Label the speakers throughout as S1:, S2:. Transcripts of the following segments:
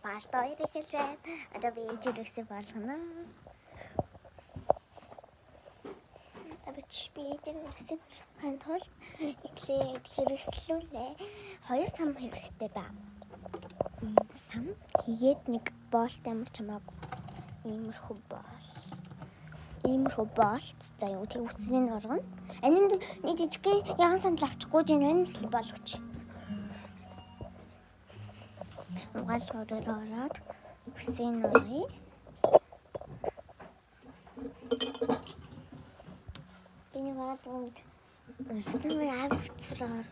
S1: part 2 эхэлж байна. Одоо би ээжээрээсээ болгоно. Табич би ээжээрээсээ хан тул эхлээд хэрэгслүүлээ. 2 сам хэрэгтэй ба. Сам хийгээд нэг боолт амар чамаагүй. Иймэрхүү боолт заяа тэг үсрийн оргоно. Анид нэг жижигхэн яхан сандал авчихгүй жинэн их болгоч. Угаалгаараа ороод үсрийн оргий. Би нэг аваад түмээ авцраар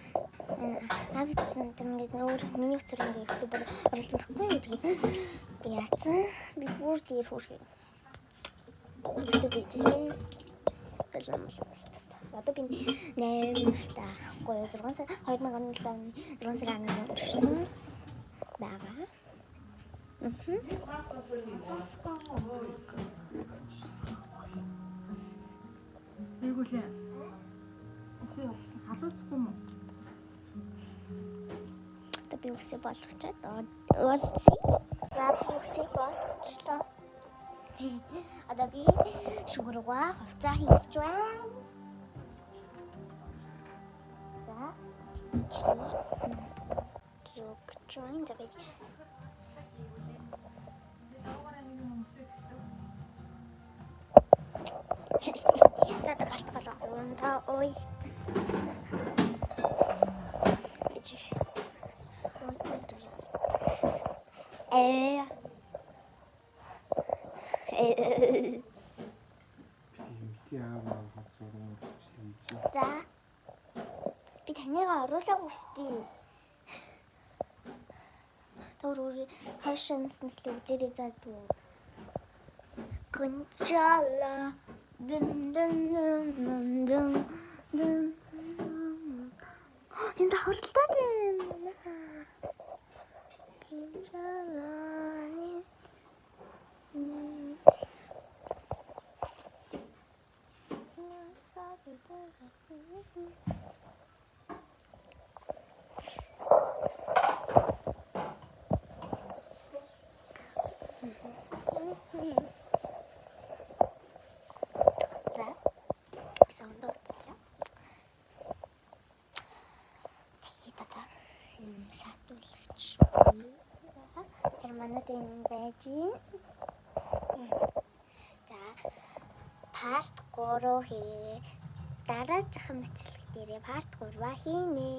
S1: авцсан тэмгээд өөр миний өцөр ингээд YouTube-аар оруулж байхгүй гэдэг. Би яатсан. Би бүр дээр хүрхий. Тэгжсэн. Одоо би 8 настай ахгүй 6 сар 2017 оны 6 сарын 11-нд төрсөн байгаа.
S2: Эйгүүлээ. Окей, халууцгүй юм уу?
S1: Одоо би үсээ болгочоод уулзъя. За би үсээ болгочлоо. Одоо би шугургаа хувцас хийж байна. За. Join the video. За тагалтгаа ой. За. Би таныг оруулаагүй штий. Төр хашинс нэхлээ үзэрэй заадгүй. Кончала энэ хуралдаад байна. Кончала сатуулж тэр манад энэ байж. За part 3 хий. Дараачих мэтлэг дээрээ part 3 хийнэ.